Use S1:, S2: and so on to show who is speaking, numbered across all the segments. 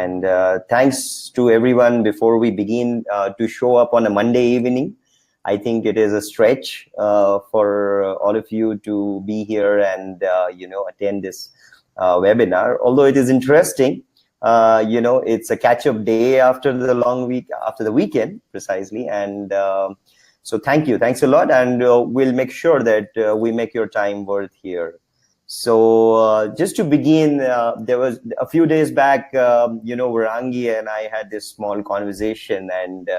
S1: And thanks to everyone before we begin to show up on a Monday evening. I think it is a stretch for all of you to be here and attend this webinar. Although it is interesting, it's a catch-up day after the long week, after the weekend precisely, and so thanks a lot, and we'll make sure that we make your time worth here. So just to begin, there was a few days back, Varangi and I had this small conversation, and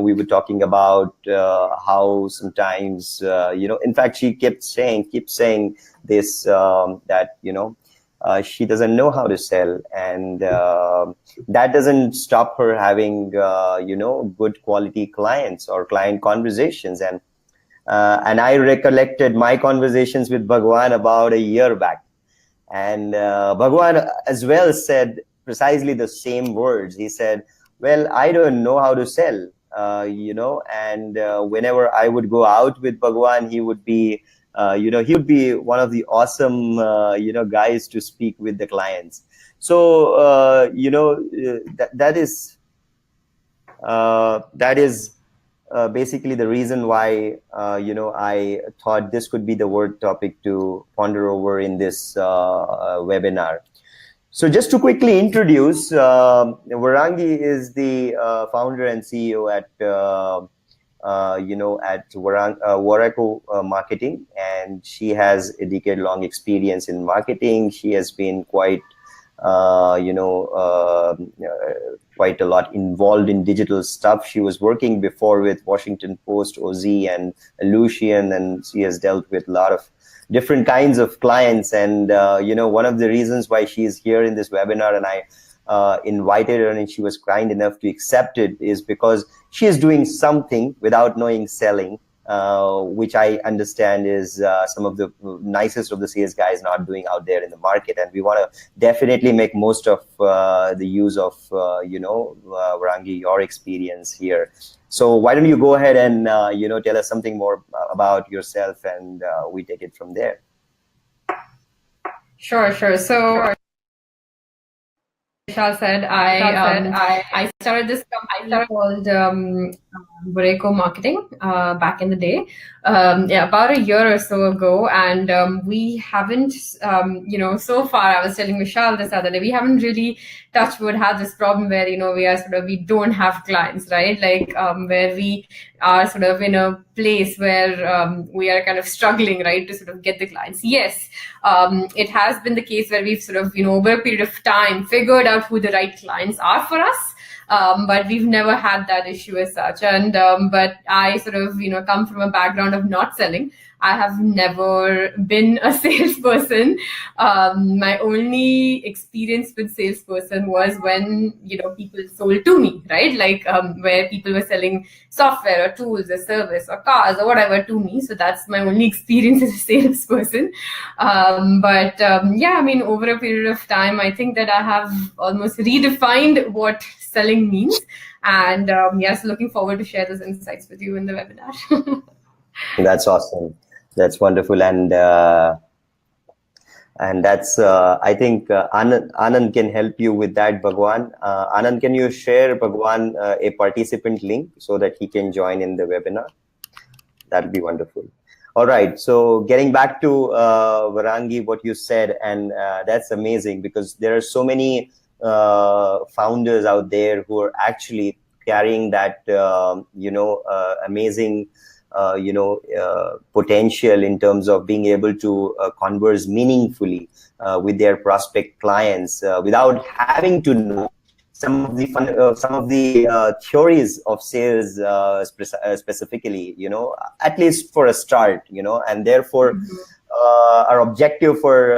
S1: we were talking about how sometimes, in fact, she kept saying this, that, she doesn't know how to sell, and that doesn't stop her having, good quality clients or client conversations. And I recollected my conversations with Bhagwan about a year back. And Bhagwan as well said precisely the same words. He said, well, I don't know how to sell, and whenever I would go out with Bhagwan, he would be, he would be one of the awesome, guys to speak with the clients. So, that is basically the reason why, I thought this could be the word topic to ponder over in this webinar. So just to quickly introduce, Varangi is the founder and CEO at, at Warako Marketing, and she has a decade-long experience in marketing. She has been quite quite a lot involved in digital stuff. She was working before with Washington Post, OZ, and Lucian, and she has dealt with a lot of different kinds of clients. And one of the reasons why she is here in this webinar, and I invited her and she was kind enough to accept it, is because she is doing something without knowing selling, which I understand is some of the nicest of the sales guys not doing out there in the market. And we want to definitely make most of the use of, Varangi, your experience here. So why don't you go ahead and, tell us something more about yourself, and we take it from there.
S2: Sure. So Vishal said, I started this company called Warako Marketing back in the day, about a year or so ago, and we haven't, so far, I was telling Vishal this other day, we haven't really, touch wood, had this problem where, we don't have clients, right? Like where we are sort of in a place where we are kind of struggling, right, to sort of get the clients. Yes, it has been the case where we've sort of, over a period of time, figured out who the right clients are for us. But we've never had that issue as such. And but I sort of, come from a background of not selling. I have never been a salesperson. My only experience with salesperson was when, people sold to me, right? Like where people were selling software or tools or service or cars or whatever to me. So that's my only experience as a salesperson. Over a period of time, I think that I have almost redefined what selling means. And yes, looking forward to share those insights with you in the webinar.
S1: That's awesome. That's wonderful. And that's, I think Anand can help you with that, Bhagwan. Anand, can you share, Bhagwan, a participant link so that he can join in the webinar? That'd be wonderful. All right, so getting back to Varangi, what you said, and that's amazing, because there are so many founders out there who are actually carrying that, amazing, potential in terms of being able to converse meaningfully with their prospect clients without having to know some of the theories of sales specifically, at least for a start, and therefore our objective for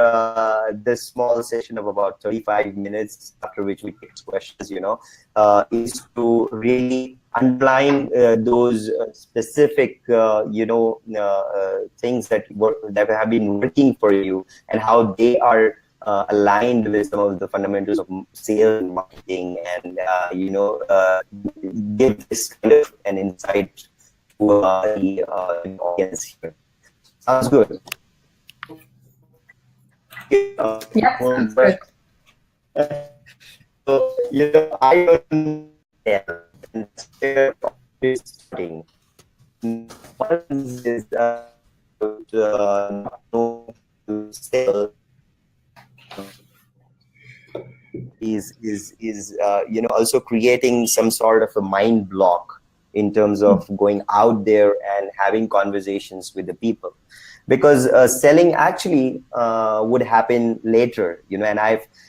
S1: this small session of about 35 minutes, after which we take questions, is to really underline those specific, things that have been working for you, and how they are aligned with some of the fundamentals of sales and marketing, and give this kind of an insight to the audience here. Sounds good.
S2: Yeah, sounds good.
S1: I don't tell, and that's where always starting. One of the things is about not knowing how to sell is also creating some sort of a mind block in terms of going out there and having conversations with the people, because selling actually would happen later, and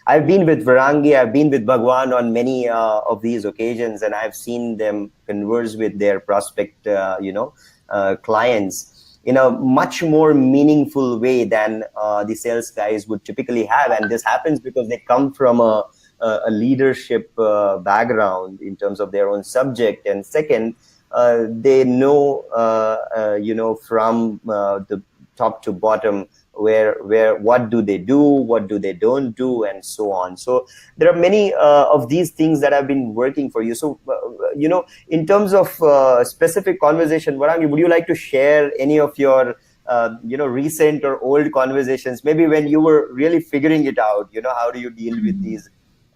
S1: I've been with Varangi, I've been with Bhagwan on many of these occasions, and I've seen them converse with their prospect clients in a much more meaningful way than the sales guys would typically have. And this happens because they come from a leadership background in terms of their own subject. And second, they know, from the top to bottom, where what do they do, what do they don't do, and so on. So there are many of these things that have been working for you. So in terms of specific conversation, Varangi, would you like to share any of your recent or old conversations, maybe when you were really figuring it out, how do you deal with these,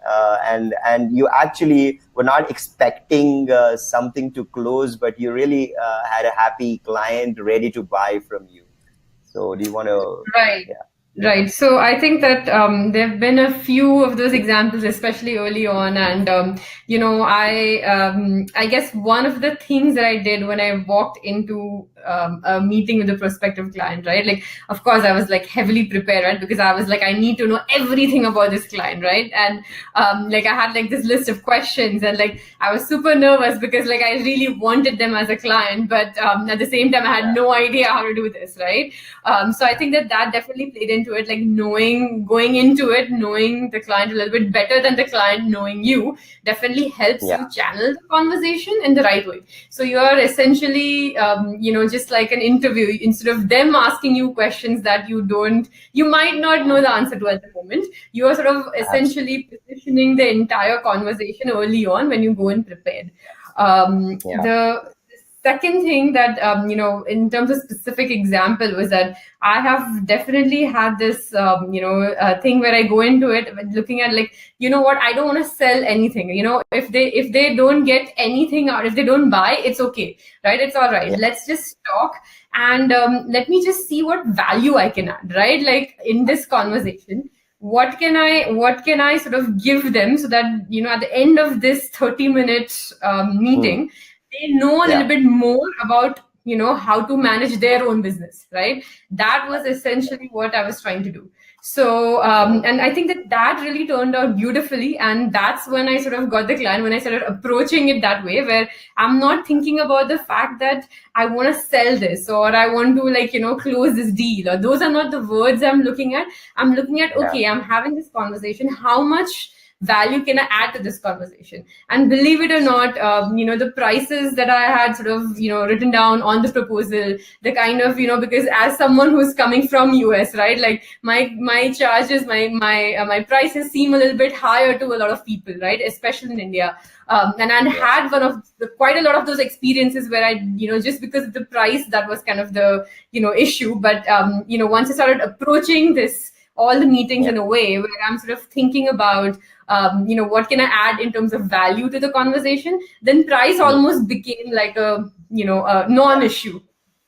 S1: and you actually were not expecting something to close, but you really had a happy client ready to buy from you? So do you want to?
S2: Right.
S1: Yeah.
S2: Right. So I think that there have been a few of those examples, especially early on, and I guess one of the things that I did when I walked into a meeting with a prospective client, right? Like, of course, I was like heavily prepared, right? Because I was like, I need to know everything about this client, right? And like I had like this list of questions, and like I was super nervous because like I really wanted them as a client, but at the same time, I had no idea how to do this, right? So I think that definitely played into it, like going into it, knowing the client a little bit better than the client knowing you, definitely helps
S1: Yeah.
S2: you channel the conversation in the right way. So you are essentially, just like an interview, instead of them asking you questions that you might not know the answer to at the moment, you are sort of
S1: Absolutely.
S2: essentially positioning the entire conversation early on when you go in prepared.
S1: Yeah.
S2: The second thing that in terms of specific example was that I have definitely had this thing where I go into it looking at like, you know what, I don't want to sell anything. If they don't get anything, or if they don't buy, it's okay, right? It's all right,
S1: Yeah.
S2: let's just talk, and let me just see what value I can add, right? Like in this conversation, what can I sort of give them, so that at the end of this 30-minute
S1: Hmm.
S2: meeting, they know a
S1: Yeah.
S2: little bit more about how to manage their own business, right? That was essentially what I was trying to do. So
S1: Hmm.
S2: and I think that really turned out beautifully, and that's when I sort of got the client, when I started approaching it that way, where I'm not thinking about the fact that I want to sell this, or I want to like close this deal, or those are not the words I'm looking at. I'm looking at,
S1: Yeah.
S2: okay, I'm having this conversation, how much value can I add to this conversation? And believe it or not, the prices that I had sort of written down on the proposal, the kind of because as someone who's coming from US, right, like my charges, my prices seem a little bit higher to a lot of people, right, especially in India. And I
S1: Yes.
S2: had quite a lot of those experiences where I, just because of the price, that was kind of the issue. But once I started approaching this all the meetings
S1: Yeah.
S2: in a way where I'm sort of thinking about what can I add in terms of value to the conversation, then price
S1: Hmm.
S2: almost became like a
S1: Yeah.
S2: non-issue.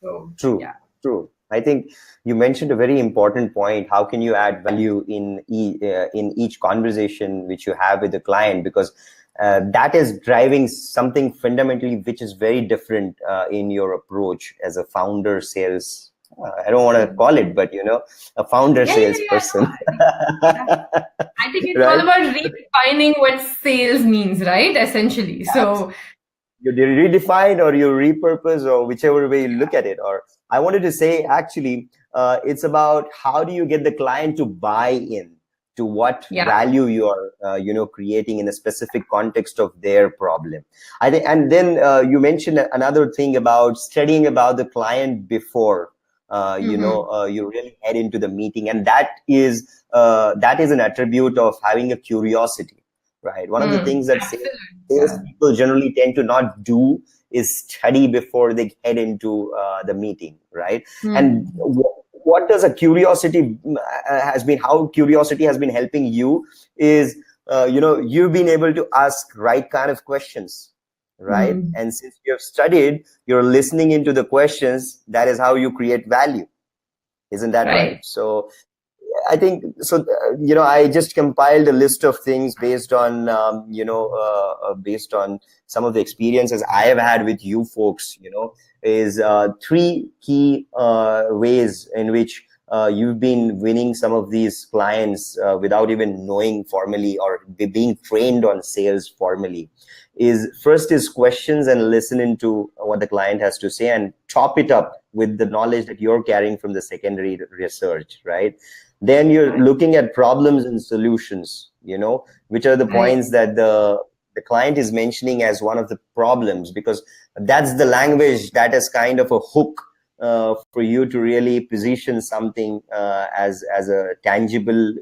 S2: So
S1: True.
S2: yeah.
S1: True. I think you mentioned a very important point. How can you add value in each conversation which you have with the client? Because that is driving something fundamentally which is very different in your approach as a founder sales. I don't want to call it, but a founder
S2: Yeah, yeah, yeah. No,
S1: salesperson,
S2: I think, yeah. I think it's all
S1: right?
S2: about redefining what sales means, right? Essentially. So
S1: You redefine or you repurpose, or whichever way you look at it. Or I wanted to say, actually, it's about how do you get the client to buy in to what
S2: yeah.
S1: value you are creating in a specific context of their problem. I think. And then you mentioned another thing about studying about the client before
S2: Mm-hmm.
S1: you really head into the meeting, and that is an attribute of having a curiosity, right? One of the things that
S2: Absolutely.
S1: sales
S2: Yeah.
S1: people generally tend to not do is study before they head into the meeting, right? And
S2: Mm.
S1: what does a curiosity has been, how curiosity has been helping you is you've been able to ask right kind of questions, right?
S2: Mm.
S1: And since you have studied, you're listening into the questions. That is how you create value. Isn't that right?
S2: Right.
S1: So I think so. I just compiled a list of things based on, based on some of the experiences I have had with you folks. Is three key ways in which you've been winning some of these clients without even knowing formally or being trained on sales formally. Is first is questions and listening to what the client has to say and top it up with the knowledge that you're carrying from the secondary research, right? Then you're looking at problems and solutions, which are the
S2: Right.
S1: points that the client is mentioning as one of the problems, because that's the language that is kind of a hook for you to really position something as a tangible,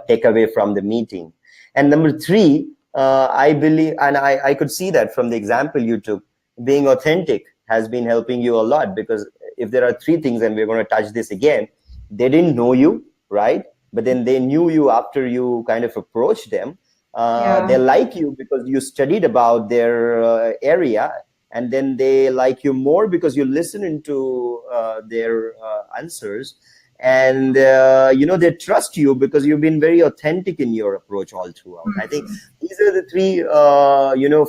S1: takeaway from the meeting. And number three, I believe, and I could see that from the example you took, being authentic has been helping you a lot, because if there are three things, and we're going to touch this again, they didn't know you, right? But then they knew you after you kind of approached them. They
S2: Yeah.
S1: like you because you studied about their area, and then they like you more because you listen into their answers, and they trust you because you've been very authentic in your approach all throughout. I think
S2: Mm.
S1: these are the three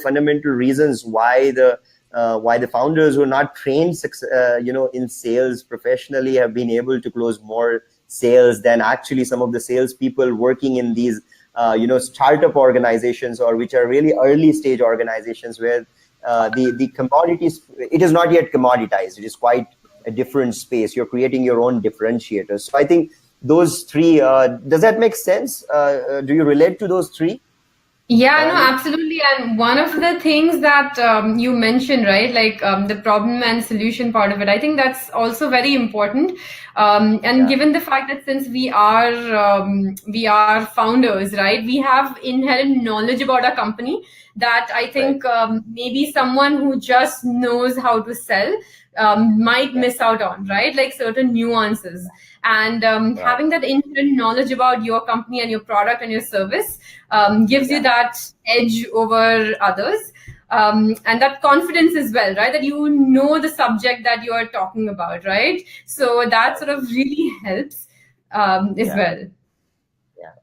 S1: fundamental reasons why the founders who are not trained in sales professionally have been able to close more sales than actually some of the salespeople working in these startup organizations, or which are really early stage organizations where the commodities, it is not yet commoditized. It is quite a different space. You're creating your own differentiators. So I think those three, does that make sense? Do you relate to those three,
S2: Yeah, no,
S1: Bhavani?
S2: absolutely. And one of the things that you mentioned, right, like the problem and solution part of it, I think that's also very important. And
S1: Yeah,
S2: given the fact that since we are founders, right, we have inherent knowledge about our company that I
S1: right.
S2: think maybe someone who just knows how to sell might
S1: Yeah,
S2: miss out on, right? Like certain nuances. And
S1: right.
S2: having that inherent knowledge about your company and your product and your service gives you
S1: Yeah,
S2: that edge over others. And that confidence as well, right? That you know the subject that you are talking about, right? So that
S1: right.
S2: sort of really helps as
S1: Yeah.
S2: well.
S1: Yeah.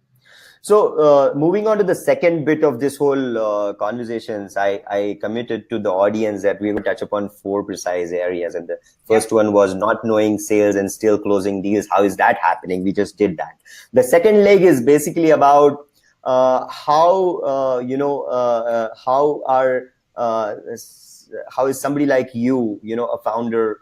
S1: So moving on to the second bit of this whole conversations, I committed to the audience that we would touch upon four precise areas. And the first
S2: Yep.
S1: one was not knowing sales and still closing deals. How is that happening? We just did that. The second leg is basically about how are how is somebody like you, a founder,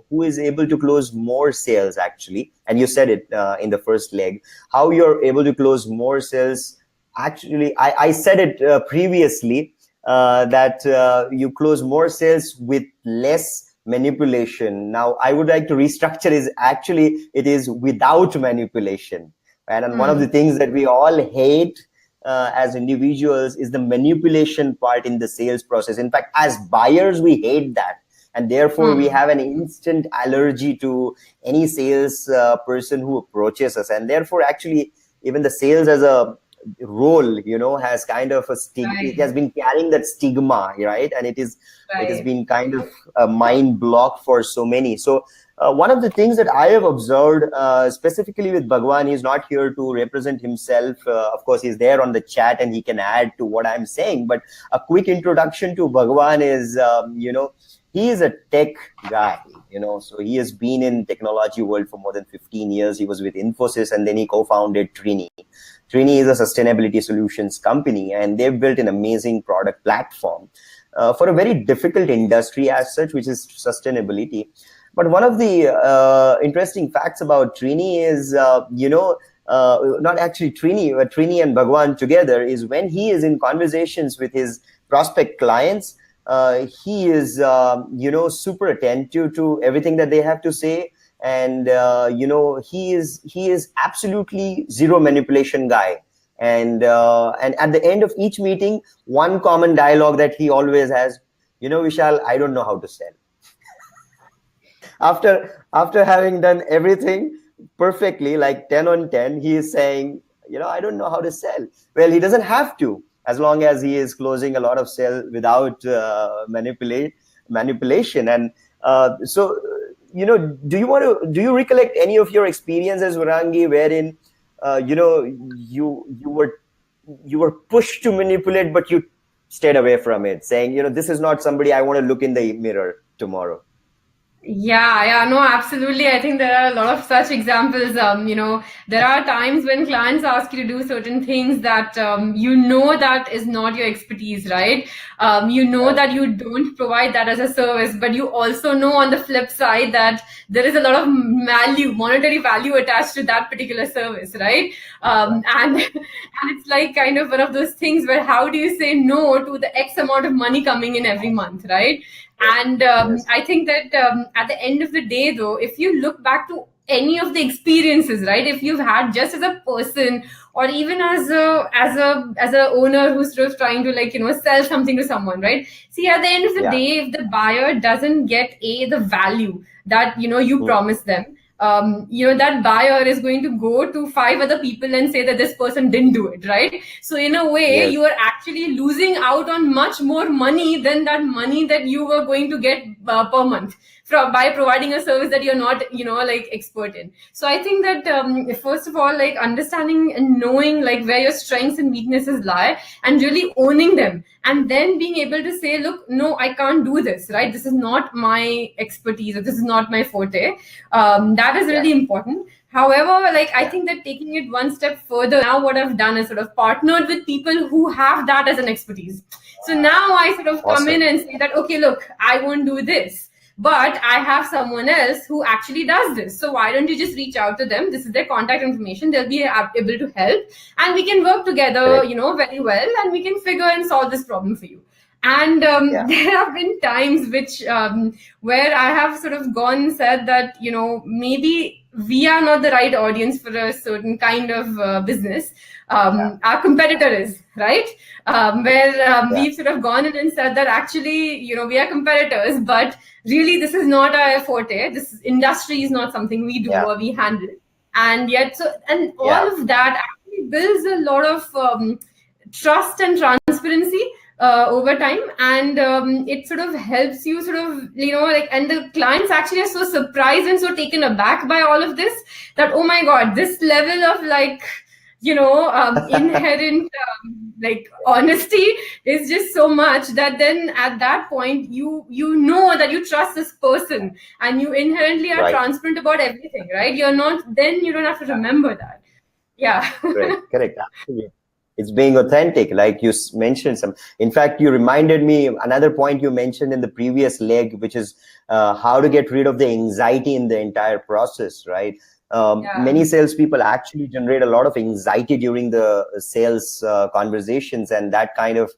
S1: who is able to close more sales actually. And you said it in the first leg, how you're able to close more sales. Actually, I said it previously, that you close more sales with less manipulation. Now, I would like to restructure is actually it is without manipulation. And one of the
S2: Hmm.
S1: things that we all hate as individuals is the manipulation part in the sales process. In fact, as buyers, we hate that. And therefore, we
S2: Hmm.
S1: have an instant allergy to any sales person who approaches us. And therefore, actually, even the sales as a role, has kind of it
S2: Right.
S1: has been carrying that stigma, right? And it has
S2: Right.
S1: been kind of a mind block for so many. So one of the things that I have observed, specifically with Bhagwan, he's not here to represent himself. Of course, he's there on the chat and he can add to what I'm saying. But a quick introduction to Bhagwan is, he is a tech guy, so he has been in technology world for more than 15 years. He was with Infosys and then he co-founded Trini. Trini is a sustainability solutions company, and they've built an amazing product platform for a very difficult industry as such, which is sustainability. But one of the interesting facts about Trini is, not actually Trini, but Trini and Bhagwan together, is when he is in conversations with his prospect clients, he is, super attentive to everything that they have to say. And, he is absolutely zero manipulation guy. And at the end of each meeting, one common dialogue that he always has, Vishal, I don't know how to sell. After having done everything perfectly, like 10 on 10, he is saying, I don't know how to sell. Well, he doesn't have to, as long as he is closing a lot of sale without manipulation. And so, do you recollect any of your experiences, Varangi, wherein you were pushed to manipulate, but you stayed away from it, saying, this is not somebody I want to look in the mirror tomorrow.
S2: Yeah, no, absolutely. I think there are a lot of such examples. There are times when clients ask you to do certain things that that is not your expertise, right?
S1: Right.
S2: That you don't provide that as a service, but you also know on the flip side that there is a lot of monetary value attached to that particular service, right?
S1: Right.
S2: And
S1: Right.
S2: and it's like kind of one of those things where how do you say no to the X amount of money coming in every month, right?
S1: Yes.
S2: And
S1: Yes.
S2: I think that at the end of the day, though, if you look back to any of the experiences, right, if you've had just as a person or even as a owner who's just trying to sell something to someone, right? See, at the end of the
S1: Yeah.
S2: day, if the buyer doesn't get the value that you
S1: Hmm.
S2: promise them, that buyer is going to go to five other people and say that this person didn't do it, right? So in a way,
S1: Yes.
S2: you are actually losing out on much more money than that money that you were going to get per month from by providing a service that you're not like expert in. So I think that first of all, like understanding and knowing like where your strengths and weaknesses lie and really owning them, and then being able to say, look, no, I can't do this, right? This is not my expertise, or this is not my forte. That is
S1: Yeah.
S2: really important. However, like I
S1: Yeah.
S2: think that taking it one step further, now what I've done is sort of partnered with people who have that as an expertise. So now I sort of come in
S1: Awesome.
S2: and say that, okay, look, I won't do this, but I have someone else who actually does this. So why don't you just reach out to them? This is their contact information. They'll be able to help, and we can work together,
S1: Correct.
S2: very well, and we can figure and solve this problem for you. And
S1: Yeah.
S2: there have been times where I have sort of gone and said that maybe we are not the right audience for a certain kind of business.
S1: Yeah.
S2: Our competitor is, right. Where
S1: Yeah.
S2: we've sort of gone in and said that actually we are competitors, but really this is not our forte. This industry is not something we do
S1: Yeah.
S2: or we handle. And yet, and all
S1: Yeah.
S2: of that actually builds a lot of trust and transparency over time, and it sort of helps you sort of like, and the clients actually are so surprised and so taken aback by all of this, that oh my god, this level of like inherent like honesty is just so much that then at that point you that you trust this person, and you inherently are
S1: Right.
S2: transparent about everything, right? You're not, then you don't have to remember that. Yeah.
S1: Correct. Correct. Absolutely. It's being authentic, like you mentioned some. In fact, you reminded me another point you mentioned in the previous leg, which is how to get rid of the anxiety in the entire process, right?
S2: Yeah.
S1: Many salespeople actually generate a lot of anxiety during the sales conversations, and that kind of,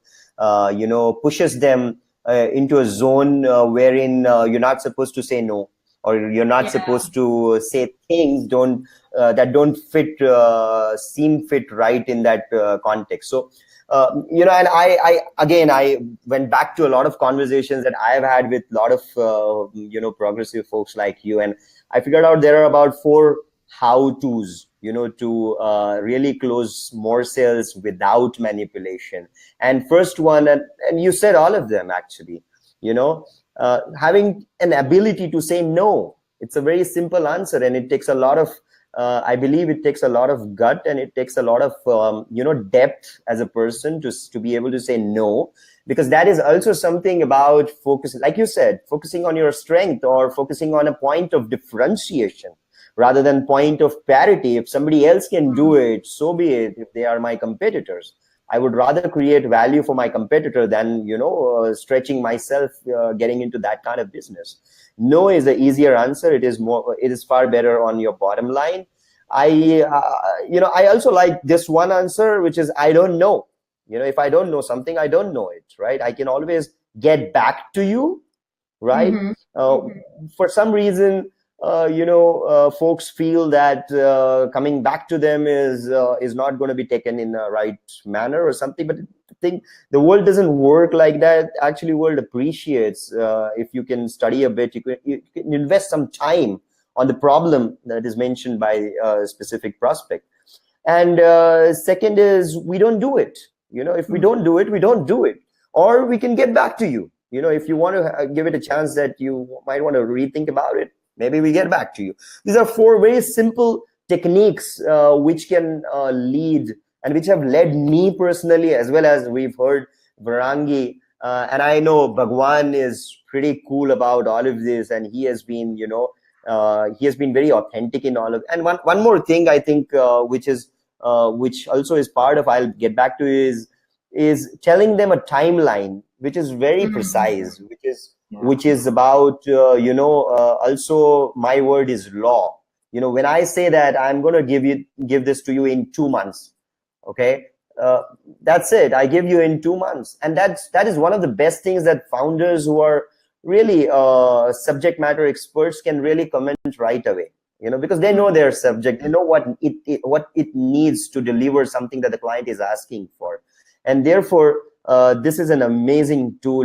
S1: pushes them into a zone wherein you're not supposed to say no, or you're not
S2: Yeah.
S1: supposed to say things that don't seem fit right in that context. So and I again, I went back to a lot of conversations that I've had with a lot of progressive folks like you, and I figured out there are about 4 how to's, to really close more sales without manipulation. And first one, and you said all of them actually, having an ability to say no. It's a very simple answer, and it takes a lot of I believe it takes a lot of gut, and it takes a lot of depth as a person to be able to say no, because that is also something about focus, like you said, focusing on your strength or focusing on a point of differentiation rather than point of parity. If somebody else can do it, so be it. If they are my competitors, I would rather create value for my competitor than stretching myself, getting into that kind of business. No is the easier answer. It is far better on your bottom line. I also like this one answer, which is I don't know. If I don't know something, I don't know it, right? I can always get back to you, right?
S2: Mm-hmm.
S1: uh, for some reason, folks feel that coming back to them is not going to be taken in a right manner or something. But I think the world doesn't work like that. Actually, world appreciates if you can study a bit, you can invest some time on the problem that is mentioned by a specific prospect. And second is we don't do it. If we don't do it, we don't do it. Or we can get back to you. If you want to give it a chance that you might want to rethink about it, maybe we get back to you. These are four very simple techniques which can lead, and which have led me personally, as well as we've heard Varangi. And I know Bhagwan is pretty cool about all of this, and he has been, he has been very authentic in all of. And one more thing I think, which also is part of, I'll get back to, is telling them a timeline which is very precise, which is about also my word is law. When I say that I'm going to give this to you in 2 months, okay, that's it. I give you in 2 months, and that is one of the best things that founders who are really subject matter experts can really comment right away. Because they know their subject, they know what it needs to deliver something that the client is asking for, and therefore this is an amazing tool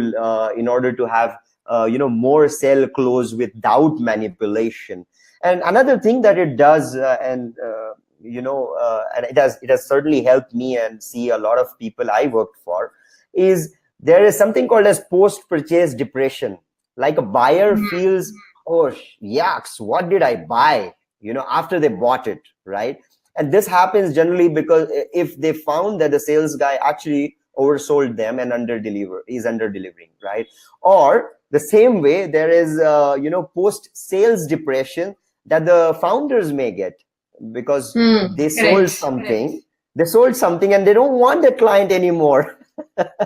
S1: in order to have more sale close without manipulation. And another thing that it does, and it has certainly helped me and see a lot of people I worked for, is there is something called as post-purchase depression. Like a buyer feels, oh yucks, what did I buy? After they bought it, right? And this happens generally because if they found that the sales guy actually oversold them and under delivering, right? Or the same way, there is post-sales depression that the founders may get, because they sold something. They sold something and they don't want the client anymore.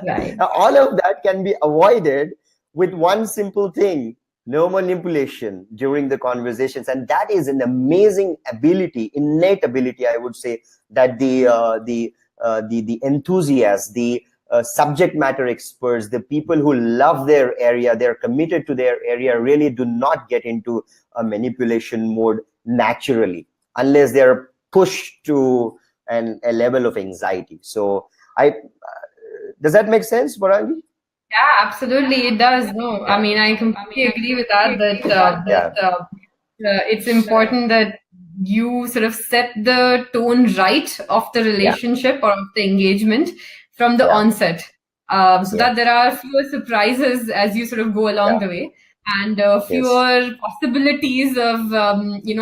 S2: Right.
S1: All of that can be avoided with one simple thing: no manipulation during the conversations. And that is an amazing ability, innate ability, I would say, that the enthusiasts, the subject matter experts, the people who love their area, they're committed to their area, really do not get into a manipulation mode naturally, unless they're pushed to a level of anxiety. So does that make sense, Varangi?
S2: Yeah, absolutely, it does. No, I mean, I completely agree with that. It's important that you sort of set the tone right of the relationship or of the engagement from the onset, so that there are fewer surprises as you sort of go along the way, and fewer possibilities of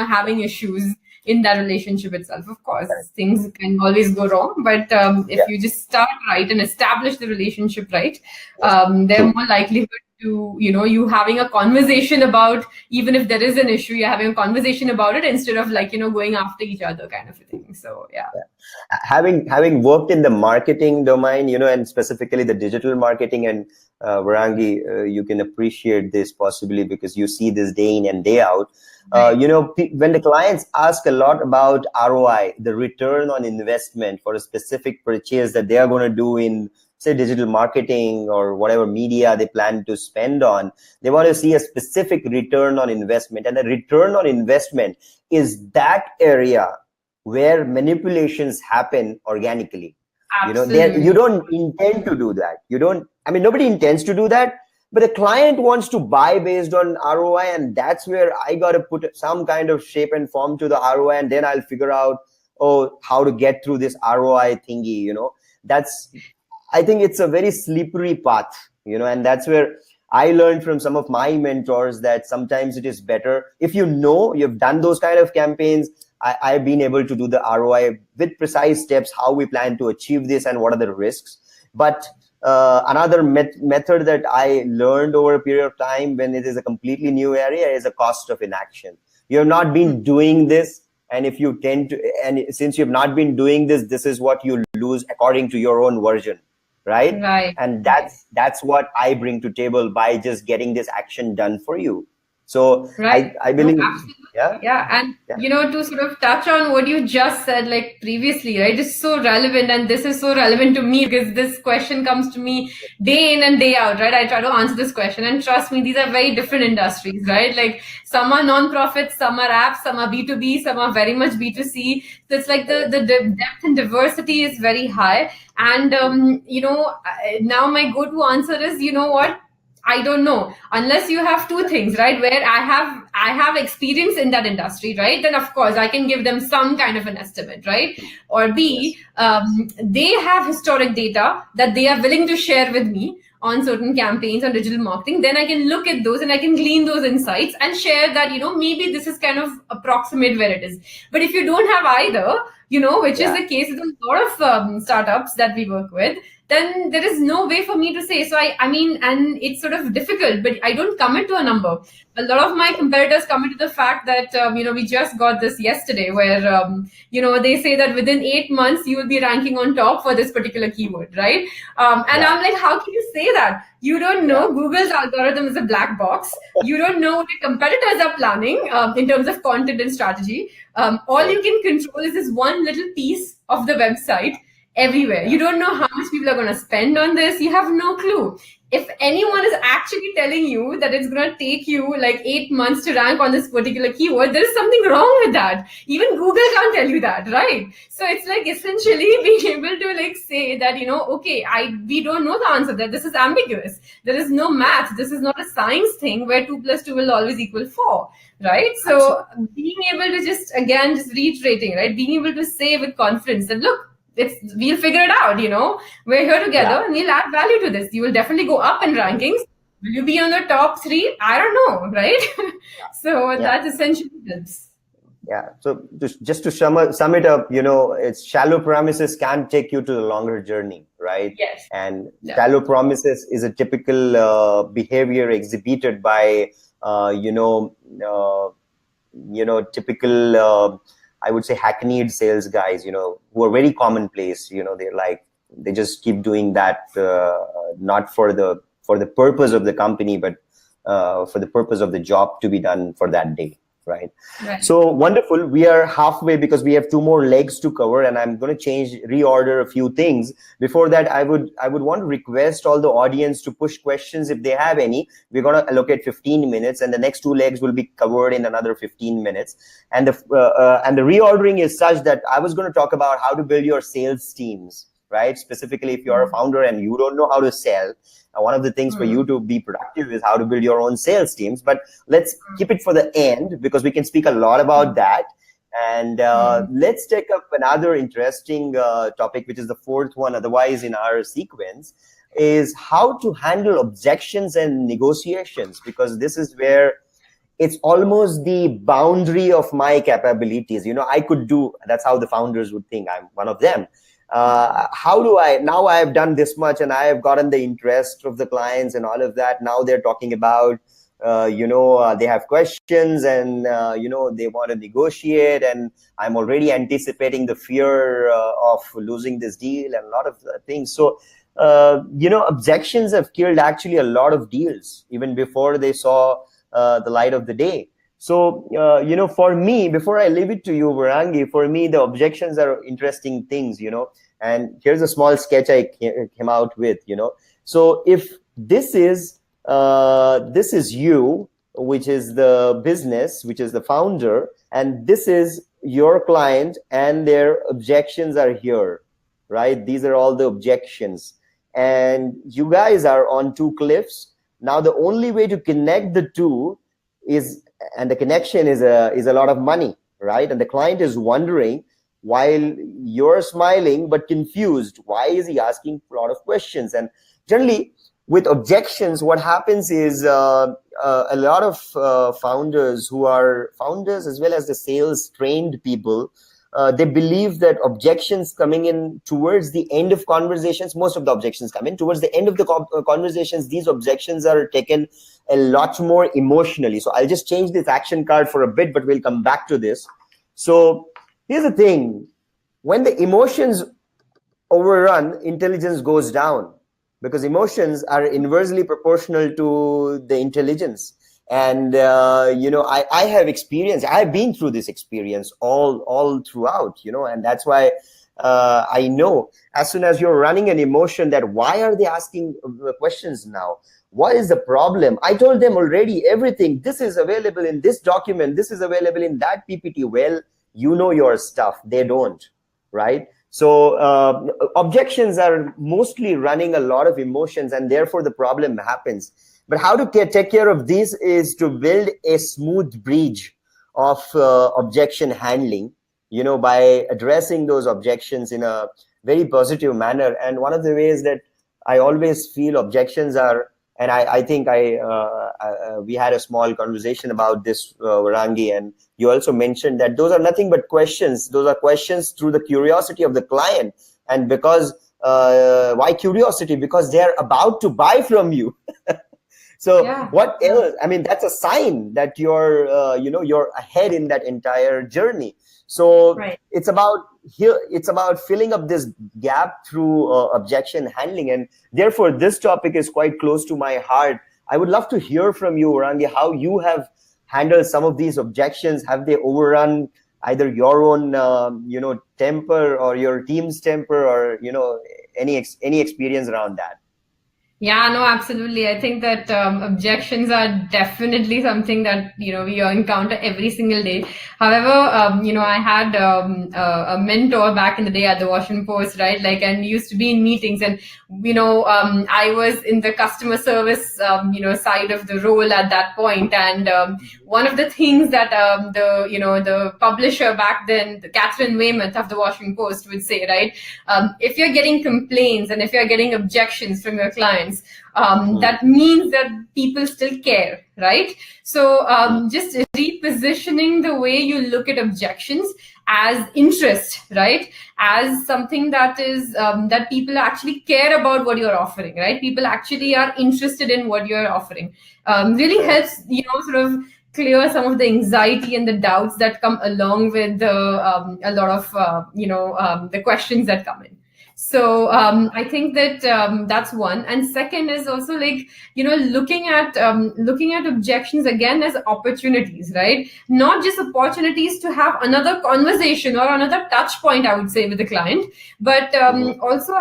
S2: having issues in that relationship itself. Of course, things can always go wrong, but if you just start right and establish the relationship right, they're more likely to, you having a conversation about, even if there is an issue, you're having a conversation about it instead of going after each other kind of a thing. So yeah.
S1: Having worked in the marketing domain, and specifically the digital marketing, and Varangi, you can appreciate this possibly because you see this day in and day out. When the clients ask a lot about ROI, the return on investment for a specific purchase that they are going to do in, say, digital marketing or whatever media they plan to spend on, they want to see a specific return on investment. And the return on investment is that area where manipulations happen organically.
S2: Absolutely.
S1: You don't intend to do that. Nobody intends to do that, but the client wants to buy based on ROI, and that's where I got to put some kind of shape and form to the ROI, and then I'll figure out, how to get through this ROI thingy. I think it's a very slippery path, and that's where I learned from some of my mentors that sometimes it is better if you've done those kind of campaigns. I've been able to do the ROI with precise steps, how we plan to achieve this and what are the risks. But another method that I learned over a period of time, when it is a completely new area, is a cost of inaction. You have not been doing this, and since you've not been doing this, this is what you lose according to your own version, right?
S2: Right.
S1: And that's what I bring to table by just getting this action done for you. So
S2: right.
S1: I believe,
S2: and to sort of touch on what you just said, like previously, right, is so relevant, and this is so relevant to me because this question comes to me day in and day out, right? I try to answer this question, and trust me, these are very different industries, right? Like some are non-profits, some are apps, some are B2B, some are very much B2C. So it's like the depth and diversity is very high. And now my go-to answer is, you know what? I don't know, unless you have two things, right? Where I have experience in that industry, right? Then of course I can give them some kind of an estimate, right? Or B,
S1: Yes.
S2: they have historic data that they are willing to share with me on certain campaigns on digital marketing. Then I can look at those and I can glean those insights and share that, maybe this is kind of approximate where it is. But if you don't have either, which is
S1: Yeah.
S2: the case with a lot of startups that we work with, then there is no way for me to say. So I mean, and it's sort of difficult, but I don't commit to a number. A lot of my competitors commit to the fact that, we just got this yesterday where, they say that within 8 months, you will be ranking on top for this particular keyword, right? And
S1: Yeah.
S2: I'm like, how can you say that? You don't
S1: Yeah.
S2: know. Google's algorithm is a black box. You don't know what your competitors are planning in terms of content and strategy. All
S1: True.
S2: you can control is this one little piece of the website everywhere.
S1: Yeah.
S2: You don't know how much people are going to spend on this. You have no clue. If anyone is actually telling you that it's going to take you like 8 months to rank on this particular keyword, there is something wrong with that. Even Google can't tell you that, right? So it's like essentially being able to like say that, okay, we don't know the answer, that this is ambiguous. There is no math. This is not a science thing where 2 plus 2 will always equal 4, right? So
S1: Absolutely.
S2: being able to just reiterating, right? Being able to say with confidence that, look, we'll figure it out. We're here
S1: Yeah.
S2: together and we'll add value to this. You will definitely go up in rankings. Will you be on the top 3? I don't know, right? So
S1: Yeah.
S2: that essentially helps.
S1: Yeah. So just to sum it up, it's shallow promises can't take you to the longer journey, right?
S2: Yes.
S1: And
S2: Yeah.
S1: shallow promises is a typical behavior exhibited by, typical, I would say, hackneyed sales guys, who are very commonplace. They're like, they just keep doing that, not for the purpose of the company, but for the purpose of the job to be done for that day. Right.
S2: Right.
S1: So wonderful. We are halfway because we have 2 more legs to cover, and I'm going to reorder a few things. Before that, I would want to request all the audience to push questions if they have any. We're going to allocate 15 minutes, and the next 2 legs will be covered in another 15 minutes. And the reordering is such that I was going to talk about how to build your sales teams, right? Specifically, if you're a founder and you don't know how to sell, one of the things for you to be productive is how to build your own sales teams. But let's keep it for the end because we can speak a lot about that. And let's take up another interesting topic, which is the fourth one, otherwise in our sequence, is how to handle objections and negotiations, because this is where it's almost the boundary of my capabilities. I could do, that's how the founders would think. I'm one of them. How do now I have done this much and I have gotten the interest of the clients and all of that. Now they're talking about, they have questions and, they want to negotiate, and I'm already anticipating the fear of losing this deal and a lot of things. So, objections have killed actually a lot of deals even before they saw the light of the day. So, for me, before I leave it to you, Varangi, for me, the objections are interesting things, and here's a small sketch I came out with, So if this is you, which is the business, which is the founder, and this is your client, and their objections are here, right? These are all the objections. And you guys are on 2 cliffs. Now, the only way to connect the two is, and the connection is a lot of money, right? And the client is wondering, while you're smiling but confused, why is he asking a lot of questions? And generally with objections, what happens is a lot of founders who are founders as well as the sales trained people, they believe that objections coming in towards the end of conversations, most of the objections come in towards the end of the conversations. These objections are taken a lot more emotionally. So I'll just change this action card for a bit, but we'll come back to this. So here's the thing. When the emotions overrun, intelligence goes down, because emotions are inversely proportional to the intelligence. And I have experience. I've been through this experience all throughout, and that's why I know as soon as you're running an emotion, that why are they asking questions now? What is the problem? I told them already everything. This is available in this document. This is available in that PPT. Well, you know your stuff. They don't, right? So objections are mostly running a lot of emotions, and therefore the problem happens. But how to take care of this is to build a smooth bridge of objection handling, by addressing those objections in a very positive manner. And one of the ways that I always feel objections are, and I think we had a small conversation about this, Varangi, and you also mentioned that those are nothing but questions. Those are questions through the curiosity of the client. And because why curiosity? Because they're about to buy from you. So what else? I mean, that's a sign that you're ahead in that entire journey. So it's about filling up this gap through objection handling. And therefore, this topic is quite close to my heart. I would love to hear from you, Varangi, how you have handled some of these objections. Have they overrun either your own, temper or your team's temper, or, any experience around that?
S2: Yeah, no, absolutely. I think that objections are definitely something that, we encounter every single day. However, I had a mentor back in the day at the Washington Post, right? Like, and we used to be in meetings, and, I was in the customer service, side of the role at that point. And one of the things that the publisher back then, Catherine Weymouth of the Washington Post, would say, right? If you're getting complaints and if you're getting objections from your clients, that means that people still care, right? So just repositioning the way you look at objections as interest, right? As something that is that people actually care about what you're offering, right? People actually are interested in what you're offering. Really helps, sort of clear some of the anxiety and the doubts that come along with a lot of the questions that come in. So I think that that's one. And second is also, like, looking at objections again as opportunities, right? Not just opportunities to have another conversation or another touch point, I would say, with the client, but also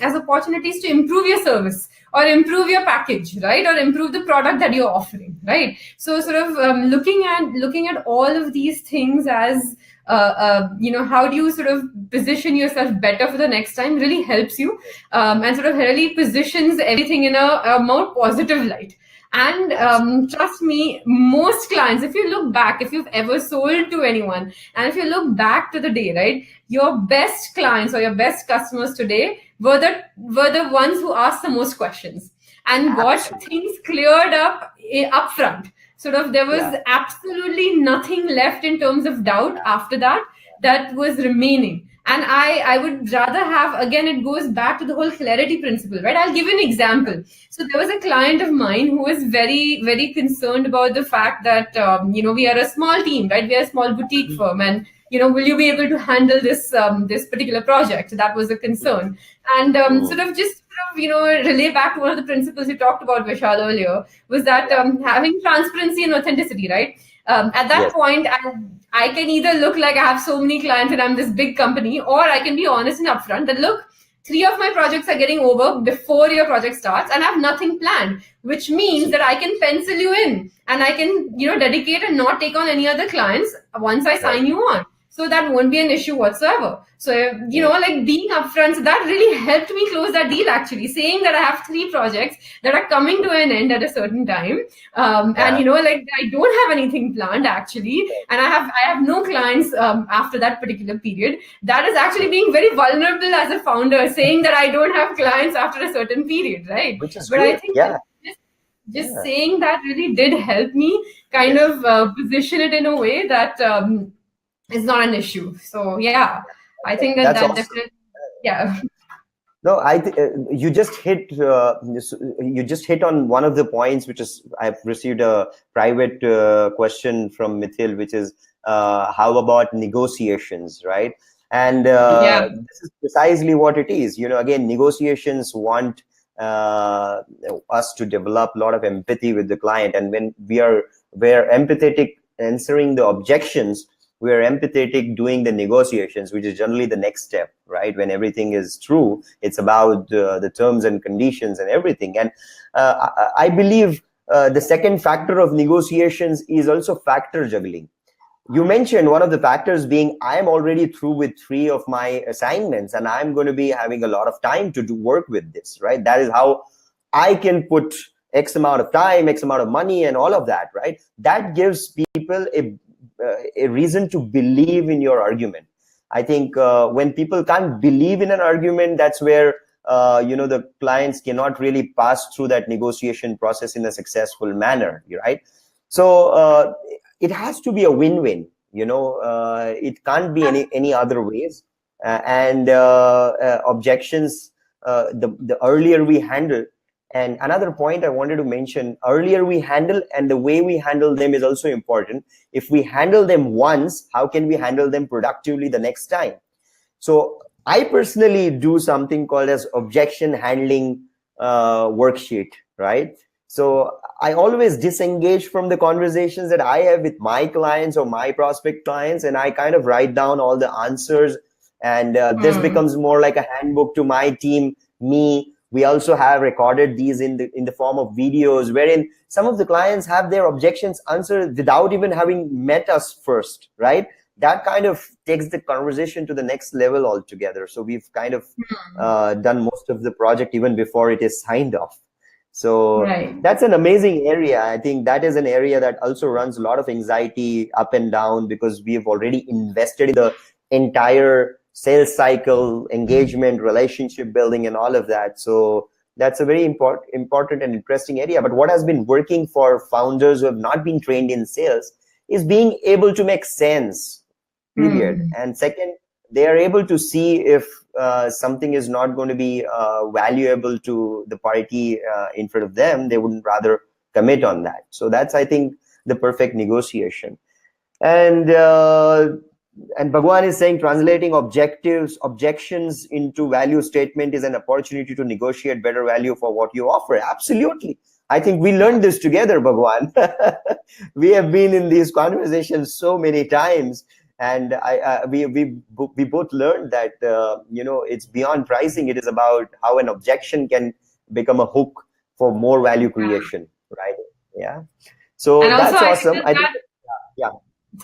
S2: as opportunities to improve your service or improve your package, right? Or improve the product that you're offering, right? So sort of looking at all of these things as how do you sort of position yourself better for the next time really helps you, and sort of really positions everything in a more positive light. And trust me, most clients, if you look back, if you've ever sold to anyone, and if you look back to the day, right, your best clients or your best customers today were the ones who asked the most questions and got things cleared up upfront. Sort of there was absolutely nothing left in terms of doubt after that was remaining. And I would rather have, again, it goes back to the whole clarity principle, right? I'll give you an example. So there was a client of mine who was very, very concerned about the fact that, we are a small team, right? We are a small boutique firm, and, will you be able to handle this particular project? That was a concern. And relay back to one of the principles you talked about, Vishal, earlier, was that having transparency and authenticity, right? At that point, I can either look like I have so many clients and I'm this big company, or I can be honest and upfront that, look, 3 of my projects are getting over before your project starts and I have nothing planned, which means that I can pencil you in and I can, dedicate and not take on any other clients once I sign you on. So that won't be an issue whatsoever. So, like being upfront, so that really helped me close that deal, actually, saying that I have 3 projects that are coming to an end at a certain time. And, like I don't have anything planned, actually. And I have no clients after that particular period. That is actually being very vulnerable as a founder, saying that I don't have clients after a certain period, right?
S1: Which is
S2: but
S1: great.
S2: I think just saying that really did help me kind of position it in a way that is not an issue. So I think that
S1: awesome.
S2: Definitely,
S1: No, you just hit on one of the points, which is, I've received a private question from Mithil, which is how about negotiations, right? And this is precisely what it is. Again, negotiations want us to develop a lot of empathy with the client, and when we're empathetic answering the objections, we are empathetic doing the negotiations, which is generally the next step, right? When everything is true, it's about the terms and conditions and everything. And I believe the second factor of negotiations is also factor juggling. You mentioned one of the factors being, I'm already through with 3 of my assignments and I'm going to be having a lot of time to do work with this, right? That is how I can put X amount of time, X amount of money, and all of that, right? That gives people a reason to believe in your argument. I think when people can't believe in an argument, that's where the clients cannot really pass through that negotiation process in a successful manner, right? So it has to be a win-win. It can't be any other ways. And objections, the earlier we handle. And another point I wanted to mention, earlier we handle, and the way we handle them is also important. If we handle them once, how can we handle them productively the next time? So I personally do something called as objection handling worksheet, right? So I always disengage from the conversations that I have with my clients or my prospect clients, and I kind of write down all the answers. And this becomes more like a handbook to my team, me. We also have recorded these in the form of videos, wherein some of the clients have their objections answered without even having met us first, right? That kind of takes the conversation to the next level altogether. So we've kind of done most of the project even before it is signed off. So that's an amazing area. I think that is an area that also runs a lot of anxiety up and down, because we have already invested in the entire sales cycle, engagement, relationship building, and all of that. So that's a very important and interesting area. But what has been working for founders who have not been trained in sales is being able to make sense, period. And second, they are able to see if something is not going to be valuable to the party in front of them. They wouldn't rather commit on that. So that's, I think, the perfect negotiation. And Bhagwan is saying translating objections into value statement is an opportunity to negotiate better value for what you offer. Absolutely. I think we learned this together, Bhagwan. We have been in these conversations so many times, and we both learned that it's beyond pricing. It is about how an objection can become a hook for more value creation, right? Yeah. So that's awesome. I think, yeah.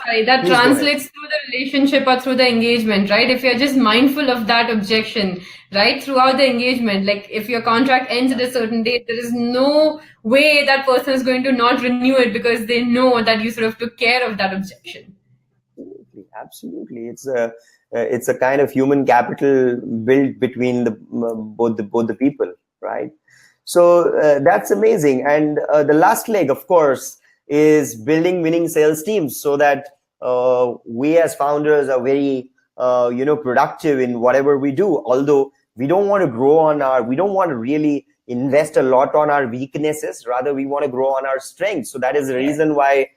S2: Sorry, that
S1: Please
S2: translates through the relationship or through the engagement, right? If you're just mindful of that objection, right, throughout the engagement, like if your contract ends at a certain date, there is no way that person is going to not renew it, because they know that you sort of took care of that objection.
S1: Absolutely. It's a kind of human capital built between both the people, right? So that's amazing. And the last leg, of course, is building winning sales teams, so that we as founders are very productive in whatever we do. Although we don't want to we don't want to really invest a lot on our weaknesses. Rather, we want to grow on our strengths. So that is the reason why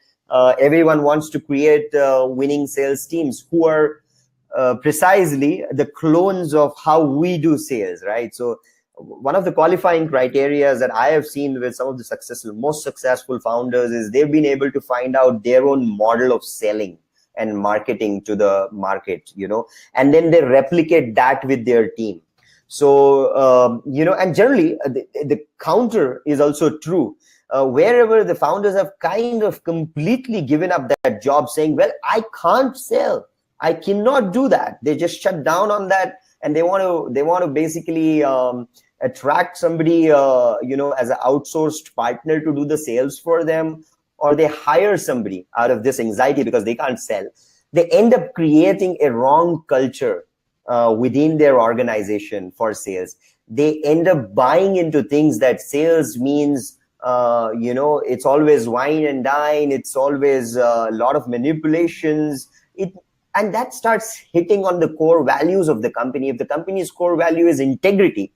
S1: everyone wants to create winning sales teams who are precisely the clones of how we do sales, right? So one of the qualifying criteria that I have seen with some of the most successful founders is they've been able to find out their own model of selling and marketing to the market, and then they replicate that with their team. So, and generally the counter is also true. Wherever the founders have kind of completely given up that job, saying, well, I can't sell, I cannot do that. They just shut down on that, and they want to basically attract somebody, as an outsourced partner to do the sales for them, or they hire somebody out of this anxiety because they can't sell. They end up creating a wrong culture within their organization for sales. They end up buying into things that sales means, it's always wine and dine. It's always a lot of manipulations. And that starts hitting on the core values of the company. If the company's core value is integrity,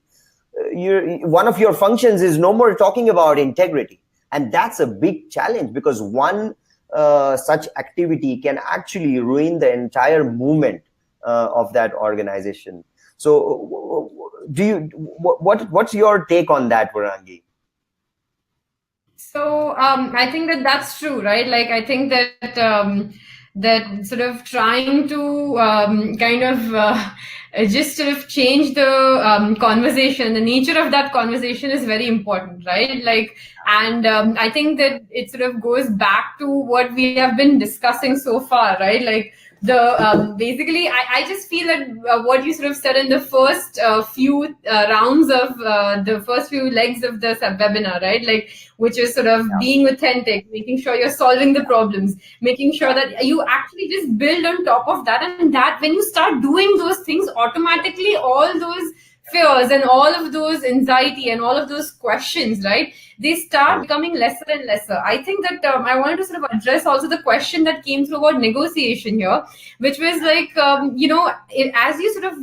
S1: one of your functions is no more talking about integrity. And that's a big challenge, because one such activity can actually ruin the entire movement of that organization. So what's your take on that, Varangi?
S2: So I think that's true, right? Like I think that sort of trying to kind of just sort of change the conversation, the nature of that conversation is very important, right? Like, and I think that it sort of goes back to what we have been discussing so far, right? Like Basically, I just feel that what you sort of said in the first few rounds of the first few legs of the webinar, right? Like, which is sort of being authentic, making sure you're solving the problems, making sure that you actually just build on top of that, and that when you start doing those things, automatically all those fears and all of those anxiety and all of those questions, right, they start becoming lesser and lesser. I think that I wanted to sort of address also the question that came through about negotiation here, which was like, as you sort of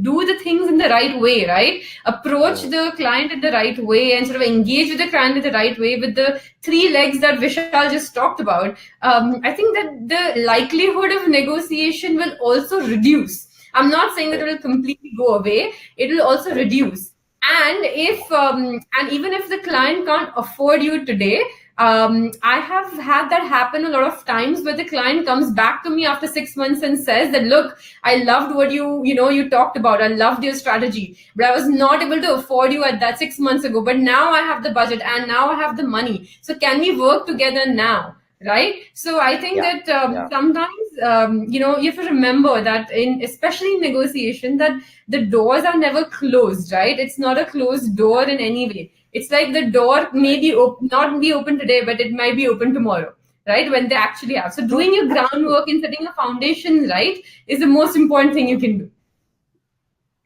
S2: do the things in the right way, right, approach the client in the right way and sort of engage with the client in the right way with the three legs that Vishal just talked about. I think that the likelihood of negotiation will also reduce. I'm not saying that it will completely go away. It will also reduce. And if and even if the client can't afford you today, I have had that happen a lot of times where the client comes back to me after 6 months and says that, look, I loved what you talked about. I loved your strategy, but I was not able to afford you at that 6 months ago. But now I have the budget and now I have the money. So can we work together now? Right. So I think that sometimes you have to remember that especially in negotiation, that the doors are never closed, right? It's not a closed door in any way. It's like the door may be not be open today, but it might be open tomorrow, right? When they actually have. So doing your groundwork and setting a foundation right is the most important thing you can do.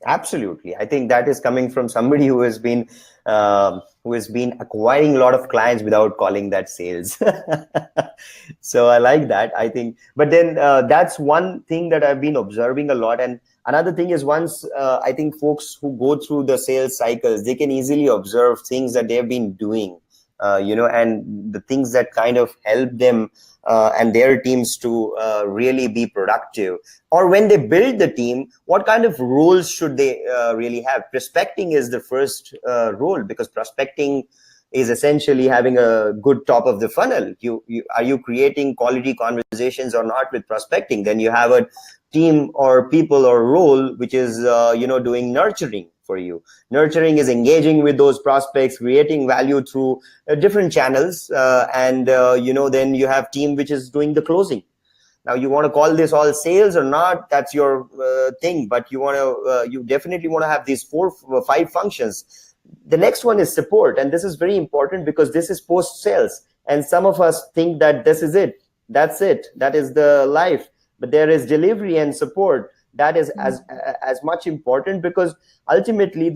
S1: Absolutely. I think that is coming from somebody who has been acquiring a lot of clients without calling that sales. So I like that, I think. But then that's one thing that I've been observing a lot. And another thing is, once I think folks who go through the sales cycles, they can easily observe things that they've been doing, and the things that kind of help them and their teams to really be productive. Or when they build the team, what kind of roles should they really have? Prospecting is the first role, because prospecting is essentially having a good top of the funnel. Are you creating quality conversations or not with prospecting? Then you have a team or people or role which is doing nurturing for you. Nurturing is engaging with those prospects, creating value through different channels, and then you have team which is doing the closing. Now, you want to call this all sales or not, that's your thing, but you definitely want to have these 4-5 functions. The next one is support, and this is very important because this is post sales, and some of us think that this is it, that is the life. But there is delivery and support that is as much important, because ultimately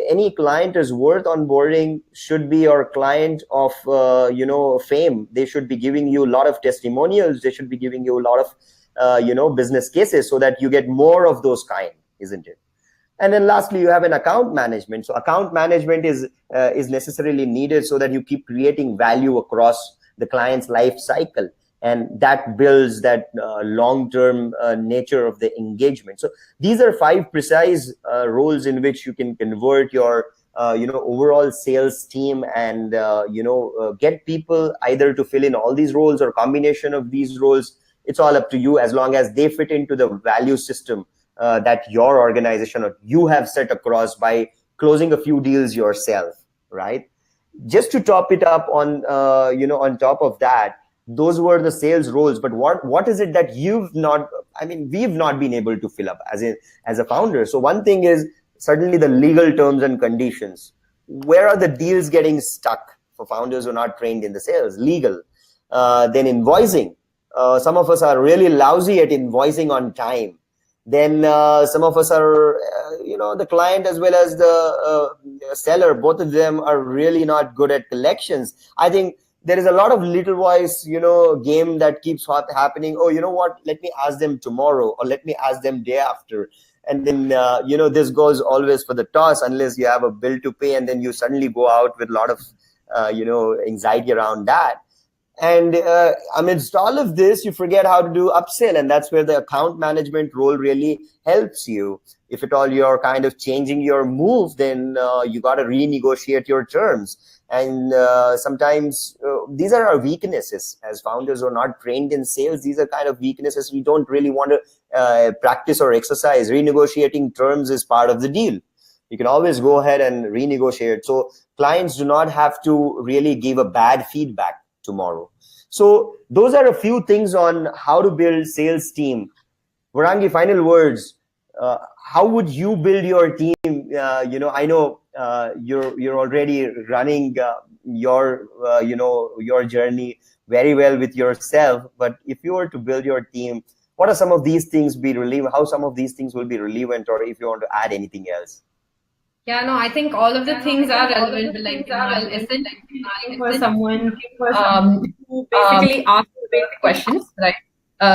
S1: any client is worth onboarding should be your client of fame. They should be giving you a lot of testimonials. They should be giving you a lot of business cases, so that you get more of those kind, isn't it? And then lastly, you have an account management. So account management is necessarily needed so that you keep creating value across the client's life cycle. And that builds that long-term nature of the engagement. So these are 5 precise roles in which you can convert your overall sales team and get people either to fill in all these roles or combination of these roles. It's all up to you, as long as they fit into the value system that your organization or you have set across by closing a few deals yourself, right? Just to top it up on top of that, those were the sales roles. But what is it that we've not been able to fill up as a founder? So one thing is certainly the legal terms and conditions. Where are the deals getting stuck for founders who are not trained in the sales? Legal. Then invoicing. Some of us are really lousy at invoicing on time. Then some of us are, the client as well as the seller, both of them are really not good at collections. I think there is a lot of little voice, game that keeps happening. Oh, you know what? Let me ask them tomorrow, or let me ask them day after. And then, this goes always for the toss unless you have a bill to pay. And then you suddenly go out with a lot of, anxiety around that. And amidst all of this, you forget how to do upsell. And that's where the account management role really helps you. If at all you're kind of changing your move, then you got to renegotiate your terms. And sometimes these are our weaknesses as founders who are not trained in sales. These are kind of weaknesses we don't really want to practice or exercise. Renegotiating terms is part of the deal. You can always go ahead and renegotiate. So clients do not have to really give a bad feedback tomorrow. So those are a few things on how to build sales team. Varangi, final words. How would you build your team? I know you're already running your journey very well with yourself. But if you were to build your team, what are some of these things be relevant? How some of these things will be relevant, or if you want to add anything else?
S2: Yeah, no, I think all of the things are relevant, but like, I'll essentially be looking for someone who basically asks the basic questions, right?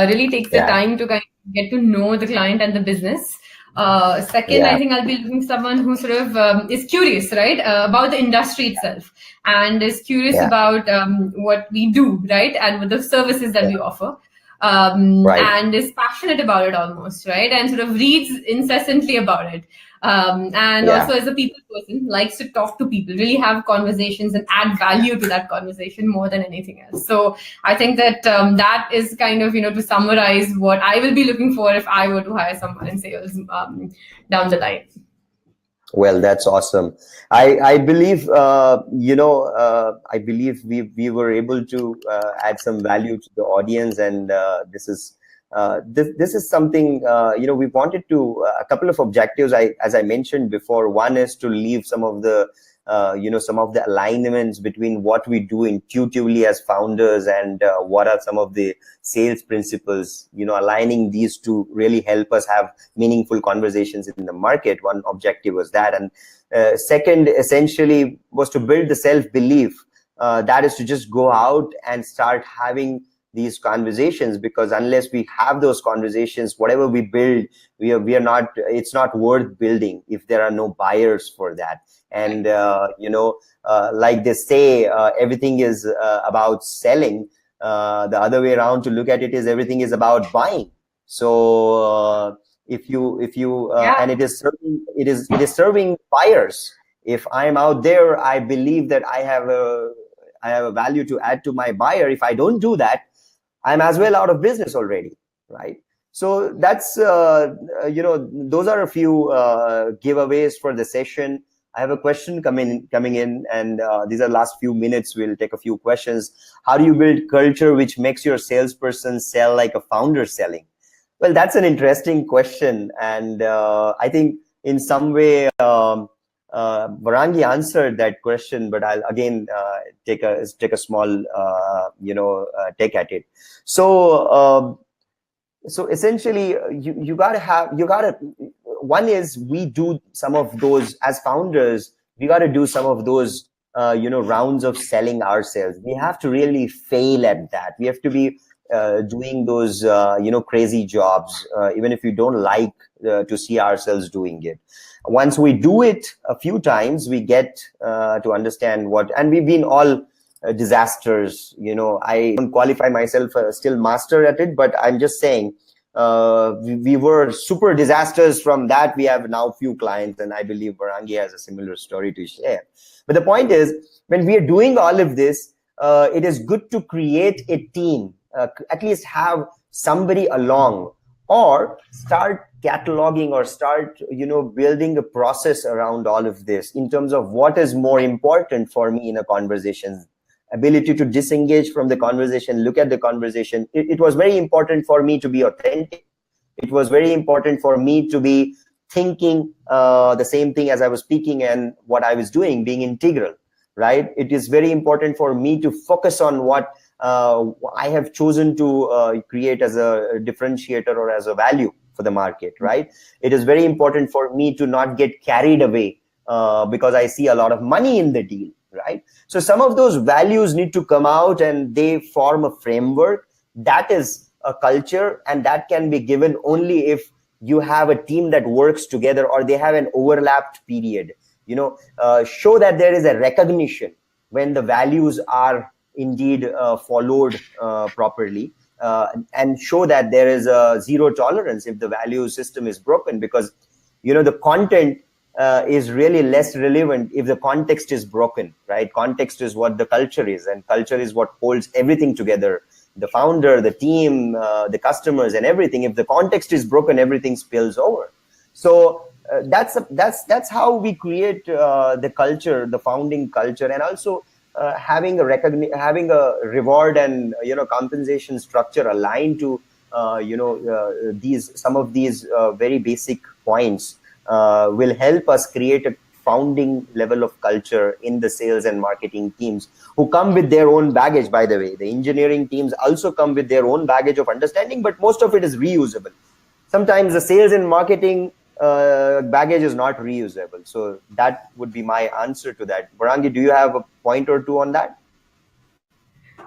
S2: Really takes the
S1: Yeah,
S2: time to kind of get to know the client and the business. Second, I
S1: yeah,
S2: think I'll be looking for someone who sort of is curious, right, about the industry itself, and is curious
S1: yeah,
S2: about what we do, right, and with the services that
S1: yeah.
S2: we offer.
S1: Right.
S2: And is passionate about it almost, right? And sort of reads incessantly about it. And
S1: Yeah.
S2: also, as a people person, likes to talk to people, really have conversations and add value to that conversation more than anything else. So I think that that is kind of, to summarize what I will be looking for if I were to hire someone in sales down the line.
S1: Well, that's awesome. I believe I believe we were able to add some value to the audience, and this is something we wanted to a couple of objectives. As I mentioned before, one is to leave some of the some of the alignments between what we do intuitively as founders and what are some of the sales principles. Aligning these to really help us have meaningful conversations in the market. One objective was that, and second essentially was to build the self-belief, that is to just go out and start having these conversations, because unless we have those conversations, whatever we build, we are not, it's not worth building if there are no buyers for that. And like they say, everything is about selling. The other way around to look at it is everything is about buying. So if you and
S2: Yeah.
S1: it is serving buyers. If I'm out there, I believe that I have a value to add to my buyer. If I don't do that, I'm as well out of business already, right? So that's those are a few giveaways for the session. I have a question coming in, and these are last few minutes. We'll take a few questions. How do you build culture which makes your salesperson sell like a founder selling? Well, that's an interesting question, and I think in some way Varangi answered that question, but I'll again take a small take at it. So essentially, you gotta. One is we do some of those as founders. We got to do some of those rounds of selling ourselves. We have to really fail at that. We have to be doing those crazy jobs, even if we don't like to see ourselves doing it. Once we do it a few times, we get to understand what, and we've been all disasters. I don't qualify myself still master at it, but I'm just saying we were super disasters. From that, we have now few clients, and I believe Varangi has a similar story to share. But the point is, when we are doing all of this, it is good to create a team, at least have somebody along, or start cataloging, or start building a process around all of this in terms of what is more important for me in a conversation. Ability to disengage from the conversation, look at the conversation. It was very important for me to be authentic. It was very important for me to be thinking the same thing as I was speaking, and what I was doing being integral, right? It is very important for me to focus on what I have chosen to create as a differentiator or as a value for the market, right? It is very important for me to not get carried away because I see a lot of money in the deal, right? So some of those values need to come out, and they form a framework. That is a culture, and that can be given only if you have a team that works together, or they have an overlapped period. Show that there is a recognition when the values are indeed followed properly, and show that there is a zero tolerance if the value system is broken, because the content is really less relevant if the context is broken, right? Context is what the culture is, and culture is what holds everything together. The founder, the team, the customers, and everything. If the context is broken, everything spills over. So that's how we create the culture, the founding culture, and also having a reward and compensation structure aligned to some of these very basic points will help us create a founding level of culture in the sales and marketing teams, who come with their own baggage. By the way, the engineering teams also come with their own baggage of understanding, but most of it is reusable. Sometimes the sales and marketing baggage is not reusable. So that would be my answer to that. Varangi, do you have a point or two on that?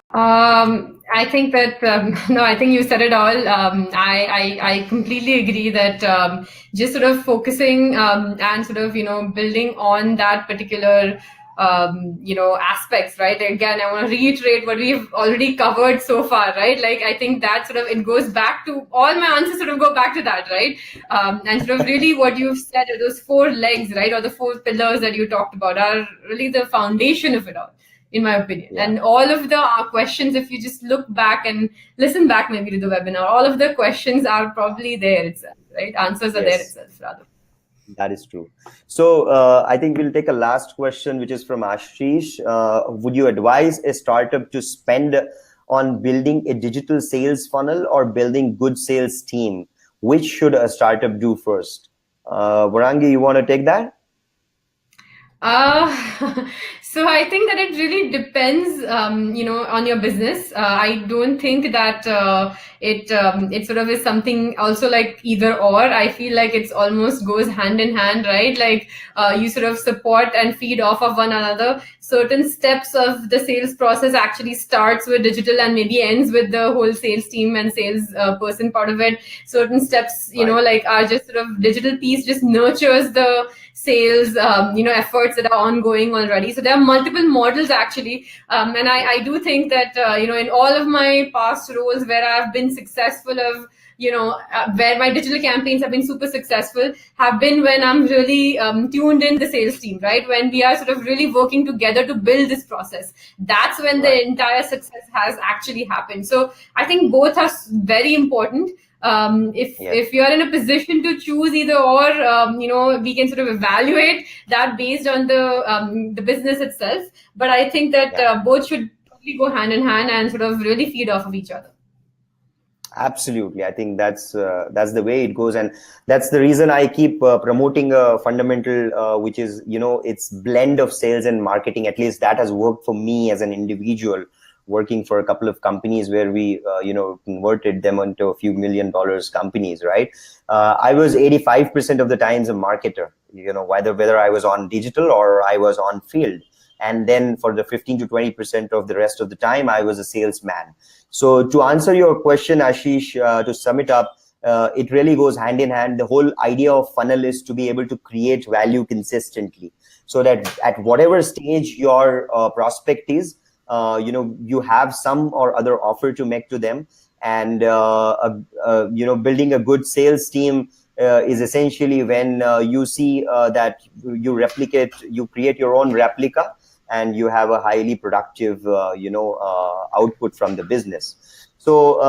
S2: I think that no, I think you said it all. I completely agree that just sort of focusing and sort of building on that particular aspects, right? Again, I want to reiterate what we've already covered so far, right? Like I think that sort of it goes back to all my answers sort of go back to that, right? And sort of really what you've said, those four legs, right, or the four pillars that you talked about are really the foundation of it all, in my opinion.
S1: Yeah.
S2: And all of the questions, if you just look back and listen back maybe to the webinar, all of the questions are probably there itself, right? Answers are there itself, rather.
S1: That is true. So I think we'll take a last question, which is from Ashish. Would you advise a startup to spend on building a digital sales funnel or building good sales team? Which should a startup do first? Varangi, you want to take that?
S2: So I think that it really depends, on your business. I don't think that it sort of is something also like either or. I feel like it's almost goes hand in hand, right? Like you sort of support and feed off of one another. Certain steps of the sales process actually starts with digital and maybe ends with the whole sales team and sales person part of it. Certain steps, like are just sort of digital piece just nurtures the sales efforts that are ongoing already. So there are multiple models actually, and I do think that in all of my past roles where I've been successful of where my digital campaigns have been super successful have been when I'm really tuned in the sales team, right? When we are sort of really working together to build this process, that's when the entire success has actually happened. So I think both are very important. If you're in a position to choose either or, we can sort of evaluate that based on the business itself. But I think that both should probably go hand in hand and sort of really feed off of each other.
S1: Absolutely, I think that's the way it goes, and that's the reason I keep promoting a fundamental, which is it's blend of sales and marketing. At least that has worked for me as an individual, working for a couple of companies where we converted them into a few $1 million companies, right? I was 85% of the times a marketer, whether I was on digital or I was on field. And then for the 15 to 20% of the rest of the time, I was a salesman. So to answer your question, Ashish, to sum it up, it really goes hand in hand. The whole idea of funnel is to be able to create value consistently, so that at whatever stage your prospect is, you have some or other offer to make to them. And building a good sales team is essentially when you see that you create your own replica, and you have a highly productive output from the business. So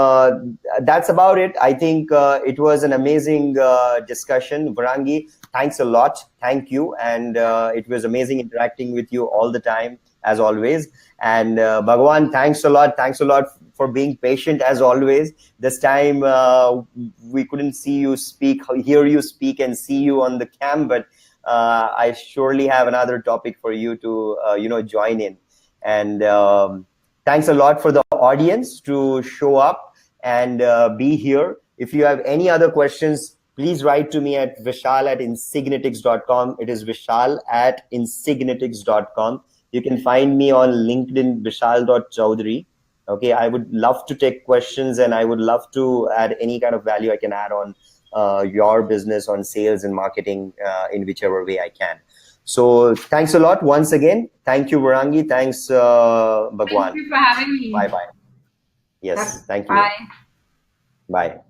S1: that's about it. I think it was an amazing discussion. Varangi, thanks a lot. Thank you. And it was amazing interacting with you all the time, as always. And Bhagwan, thanks a lot. Thanks a lot for being patient, as always. This time we couldn't hear you speak and see you on the cam, but I surely have another topic for you to join in. And thanks a lot for the audience to show up and be here. If you have any other questions, please write to me at vishal@insignetics.com. It is vishal@insignetics.com. You can find me on LinkedIn, vishal.chaudhary. Okay, I would love to take questions, and I would love to add any kind of value I can add on your business, on sales and marketing in whichever way I can. So thanks a lot once again. Thank you, Varangi. Thanks, Bhagwan.
S2: Thank you for having me.
S1: Bye-bye. Yes, thank you.
S2: Bye.
S1: Bye.